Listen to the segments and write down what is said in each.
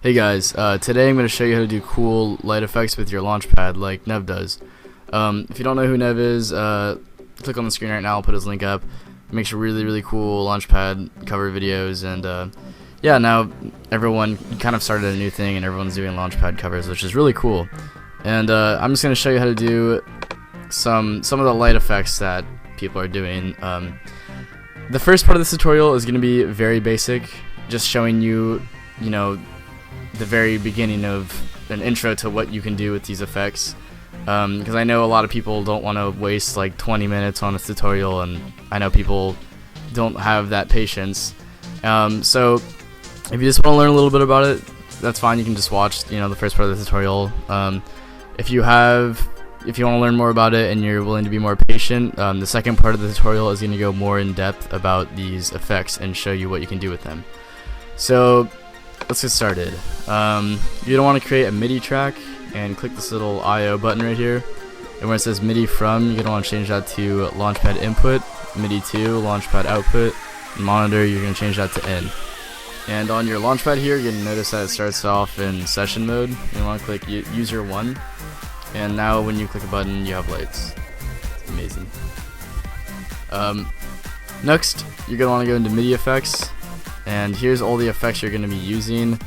Hey guys, today I'm going to show you how to do cool light effects with your Launchpad like Nev does. If you don't know who Nev is, click on the screen right now, I'll put his link up. He makes really cool Launchpad cover videos, and yeah, now everyone kind of started a new thing and everyone's doing Launchpad covers, which is really cool. And I'm just going to show you how to do some of the light effects that people are doing. The first part of this tutorial is going to be very basic, just showing you, the very beginning of an intro to what you can do with these effects, because I know a lot of people don't want to waste like 20 minutes on a tutorial, and I know people don't have that patience. So if you just want to learn a little bit about it, that's fine. You can just watch the first part of the tutorial. If you want to learn more about it and you're willing to be more patient, the second part of the tutorial is going to go more in depth about these effects and show you what you can do with them. So let's get started. You're gonna want to create a MIDI track and click this little IO button right here, and where it says MIDI from, you're gonna want to change that to Launchpad input, MIDI to Launchpad output, and monitor, you're gonna change that to in. And on your Launchpad here, you're gonna notice that it starts off in session mode. You want to click user 1, and now when you click a button, you have lights. It's amazing. Next, you're gonna want to go into MIDI effects. And here's all the effects you're going to be using.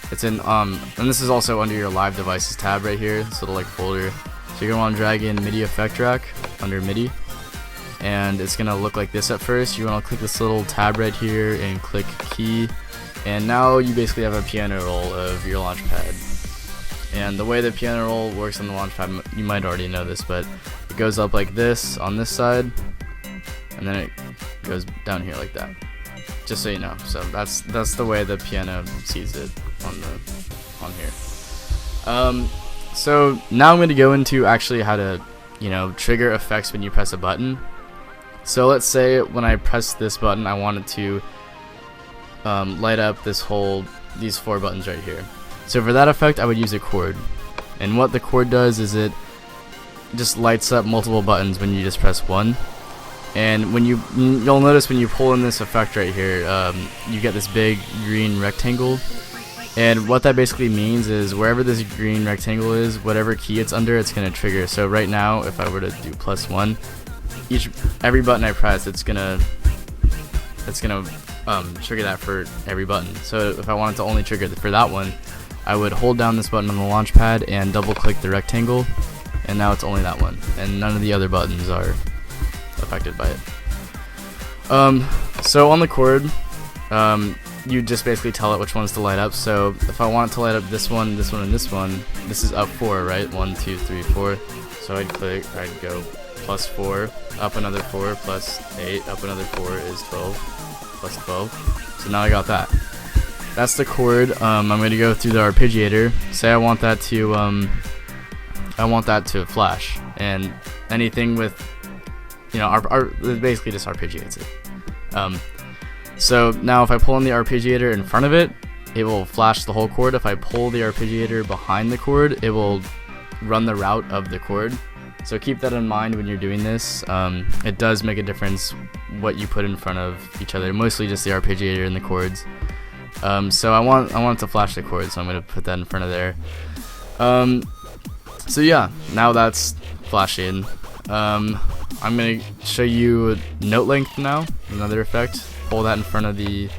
It's in and this is also under your live devices tab right here, this little like folder. So you're going to want to drag in MIDI effect rack under MIDI, and it's going to look like this at first. You want to click this little tab right here and click key, and now you basically have a piano roll of your Launchpad. And the way the piano roll works on the Launchpad, you might already know this, but it goes up like this on this side, and then it goes down here like that. Just so you know. So that's the way the piano sees it on here. So now I'm going to go into actually how to trigger effects when you press a button. So let's say when I press this button, I wanted to light up these 4 buttons right here. So for that effect, I would use a chord, and what the chord does is it just lights up multiple buttons when you just press one. And when you'll notice when you pull in this effect right here, you get this big green rectangle, and what that basically means is wherever this green rectangle is, whatever key it's under, it's gonna trigger. So right now, if I were to do +1, every button I press, it's gonna trigger that for every button. So if I wanted to only trigger for that one, I would hold down this button on the Launchpad and double click the rectangle, and now it's only that one, and none of the other buttons are affected by it. So on the chord, you just basically tell it which ones to light up. So if I want to light up this one, and this one, this is up 4, right? 1, 2, 3, 4. So I'd go +4, up another 4, +8, up another 4 is 12, +12. So now I got that. That's the chord. I'm going to go through the arpeggiator. Say I want that to flash, and anything with it basically just arpeggiates it. So now if I pull on the arpeggiator in front of it, it will flash the whole chord. If I pull the arpeggiator behind the chord, it will run the route of the chord. So keep that in mind when you're doing this. It does make a difference what you put in front of each other, mostly just the arpeggiator and the chords. So I want it to flash the chord, so I'm going to put that in front of there. So yeah, now that's flashing. I'm going to show you note length now, another effect. Pull that in front of the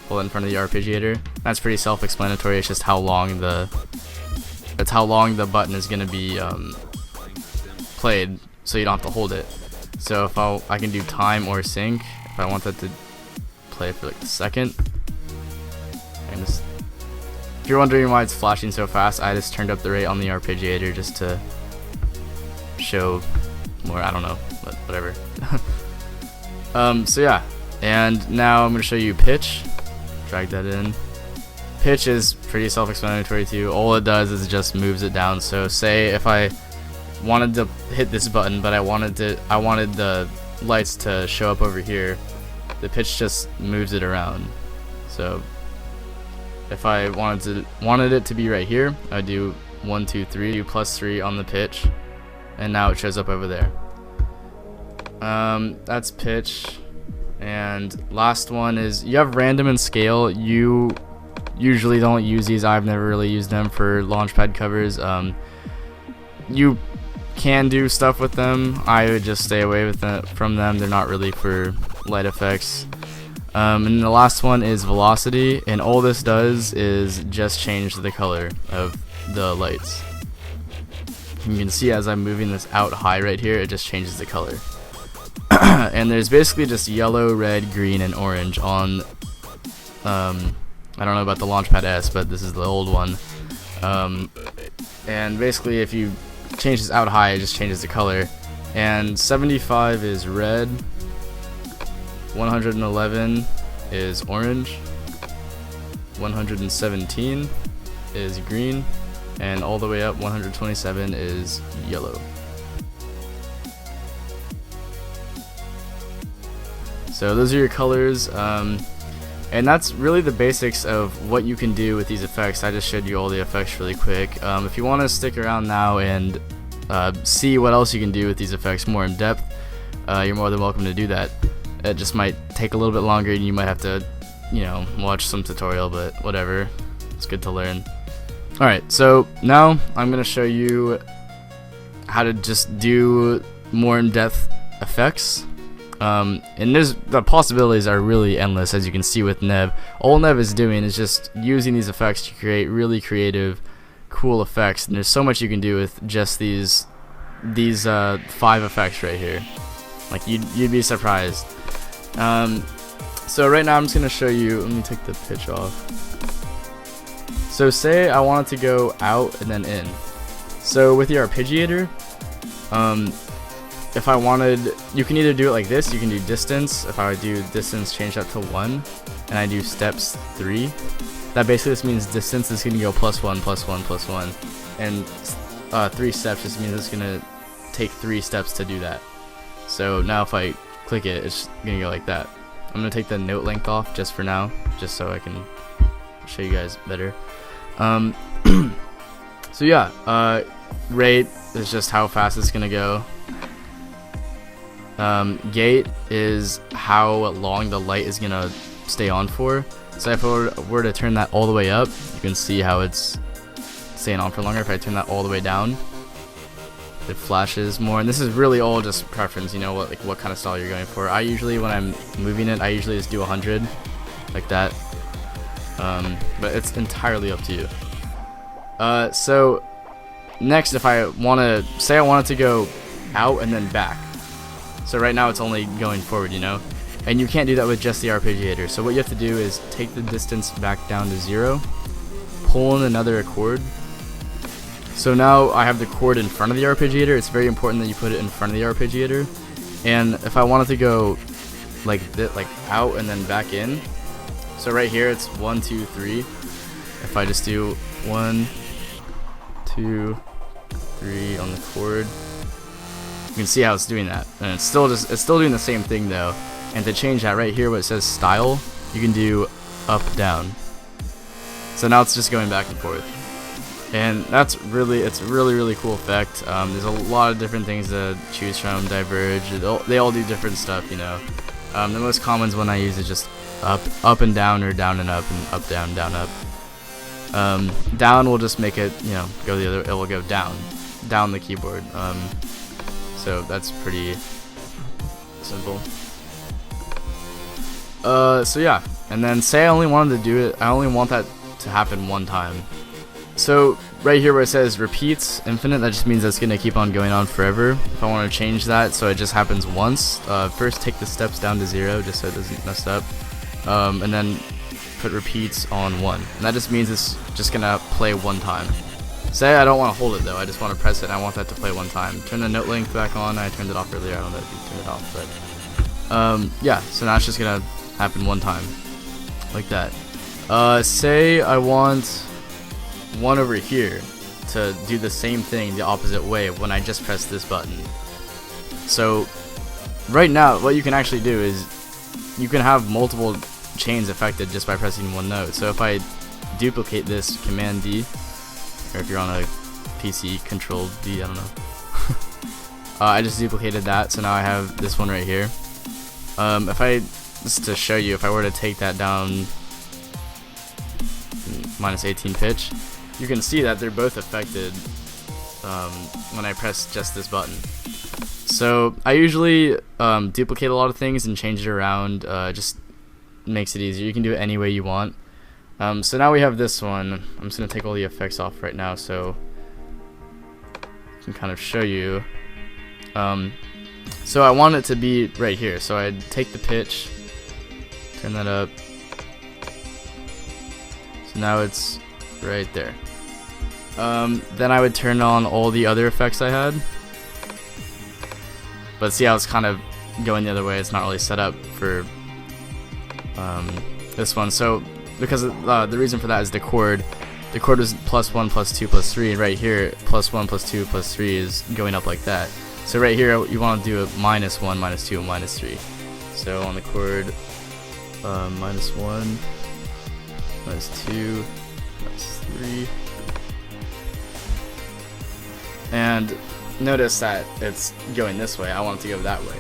arpeggiator. That's pretty self-explanatory. It's just how long the button is going to be played, so you don't have to hold it. So if I can do time or sync. If I want that to play for like a second, if you're wondering why it's flashing so fast, I just turned up the rate on the arpeggiator just to show more, I don't know, but whatever. So yeah, and now I'm going to show you pitch. Drag that in. Pitch is pretty self-explanatory too. All it does is it just moves it down. So say if I wanted to hit this button, but I wanted the lights to show up over here, the pitch just moves it around. So if I wanted it to be right here, I'd do 1, 2, 3, do +3 on the pitch, and now it shows up over there. That's pitch. And last one is, you have random and scale. You usually don't use these. I've never really used them for Launchpad covers. You can do stuff with them. I would just stay away from them. They're not really for light effects. And the last one is velocity, and all this does is just change the color of the lights. You can see as I'm moving this out high right here, it just changes the color. And there's basically just yellow, red, green, and orange on I don't know about the Launchpad S, but this is the old one. And basically if you change this out high, it just changes the color. And 75 is red, 111 is orange, 117 is green, and all the way up 127 is yellow. So those are your colors, and that's really the basics of what you can do with these effects. I just showed you all the effects really quick. If you want to stick around now and see what else you can do with these effects more in depth, you're more than welcome to do that. It just might take a little bit longer, and you might have to, you know, watch some tutorial, but whatever. It's good to learn. Alright, so now I'm going to show you how to just do more in-depth effects. And the possibilities are really endless, as you can see with Nev. All Nev is doing is just using these effects to create really creative, cool effects, and there's so much you can do with just these 5 effects right here. Like, you'd be surprised. So right now I'm just gonna show you. Let me take the pitch off. So say I wanted to go out and then in. So with your arpeggiator, if I wanted, you can either do it like this. You can do distance. If I do distance, change that to 1, and I do steps 3. That basically just means distance is gonna go +1, +1, +1, and 3 steps just means it's gonna take 3 steps to do that. So now if I click it, it's gonna go like that. I'm gonna take the note length off just for now, just so I can show you guys better. So yeah, rate is just how fast it's gonna go. Gate is how long the light is gonna stay on for. So if I were to turn that all the way up, you can see how it's staying on for longer. If I turn that all the way down, it flashes more, and this is really all just preference, you know, what kind of style you're going for. I usually, when I'm moving it, I usually just do 100 like that, but it's entirely up to you. So next, if I want to say I want it to go out and then back, so right now it's only going forward, you know, and you can't do that with just the arpeggiator. So what you have to do is take the distance back down to 0, pull in another chord. So now I have the chord in front of the arpeggiator. It's very important that you put it in front of the arpeggiator. And if I wanted to go like this, like out and then back in, so right here it's 1, 2, 3. If I just do 1, 2, 3 on the chord, you can see how it's doing that, and it's still doing the same thing though. And to change that, right here where it says style, you can do up, down. So now it's just going back and forth. And it's a really cool effect. There's a lot of different things to choose from. Diverge, they all do different stuff, you know. The most common one I use is just up and down, or down and up, and up, down, down, up. Down will just make it, you know, go the other. It will go down the keyboard. So that's pretty simple. So yeah, and then say I only wanted to do it. I only want that to happen one time. So right here where it says repeats infinite, that just means that's gonna keep on going on forever. If I want to change that so it just happens once, first take the steps down to 0 just so it doesn't mess up, and then put repeats on 1, and that just means it's just gonna play one time. Say I don't want to hold it though, I just want to press it and I want that to play one time. Turn the note length back on. I turned it off earlier, I don't know if you turned it off, but yeah, so now it's just gonna happen one time like that. Say I want one over here to do the same thing the opposite way when I just press this button. So right now what you can actually do is you can have multiple chains affected just by pressing one note. So if I duplicate this, Command D, or if you're on a PC, Control D, I don't know. I just duplicated that, so now I have this one right here. Just to show you, if I were to take that down, minus 18 pitch, you can see that they're both affected when I press just this button. So I usually duplicate a lot of things and change it around. Just makes it easier. You can do it any way you want. So now we have this one. I'm just going to take all the effects off right now so I can kind of show you. So I want it to be right here. So I'd take the pitch, turn that up. So now it's right there. Then I would turn on all the other effects I had. But see how it's kind of going the other way. It's not really set up for this one. So because the reason for that is the chord. The chord is +1, +2, +3, and right here +1, +2, +3 is going up like that. So right here you want to do a -1, -2, and -3. So on the chord, -1, -2, -3, and notice that it's going this way. I want it to go that way.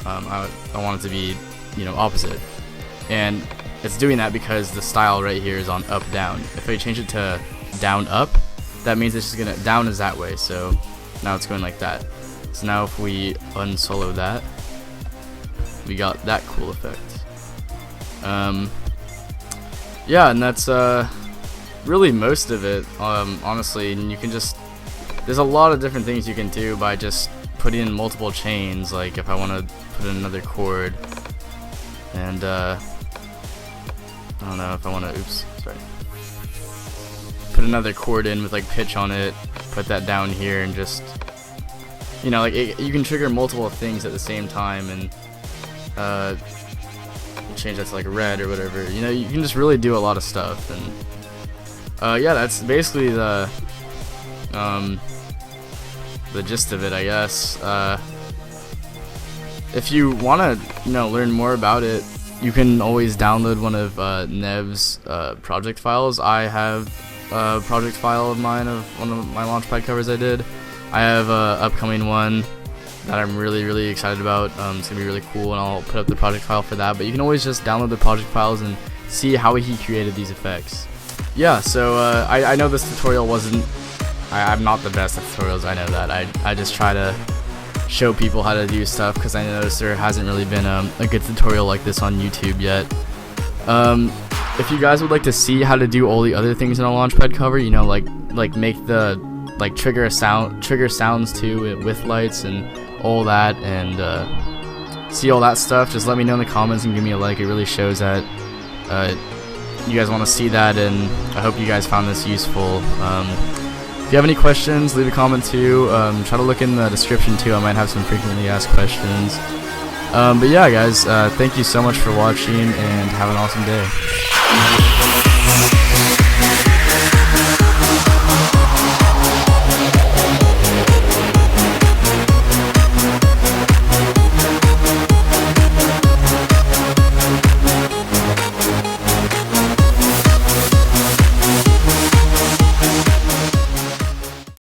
I want it to be, opposite, and it's doing that because the style right here is on up down. If I change it to down up, that means it's just gonna down is that way. So now it's going like that. So now if we unsolo that, we got that cool effect. Yeah, and that's really most of it, honestly. And you can there's a lot of different things you can do by just putting in multiple chains. Like if I want to put in another chord, and I don't know if I want to, put another chord in with like pitch on it, put that down here, and just, you can trigger multiple things at the same time, and change that to like red or whatever. You can just really do a lot of stuff, and yeah, that's basically the gist of it, I guess. If you want to, learn more about it, you can always download one of Nev's project files. I have a project file of mine of one of my Launchpad covers I did. I have a upcoming one that I'm really excited about. It's gonna be really cool, and I'll put up the project file for that. But you can always just download the project files and see how he created these effects. Yeah, so I know this tutorial wasn't. I'm not the best at tutorials. I know that. I just try to show people how to do stuff because I noticed there hasn't really been a good tutorial like this on YouTube yet. If you guys would like to see how to do all the other things in a Launchpad cover, like make the trigger sounds too with lights and all that, and see all that stuff, just let me know in the comments and give me a like. It really shows that you guys want to see that, and I hope you guys found this useful. If you have any questions, leave a comment too. Try to look in the description too. I might have some frequently asked questions. But yeah, guys, thank you so much for watching, and have an awesome day.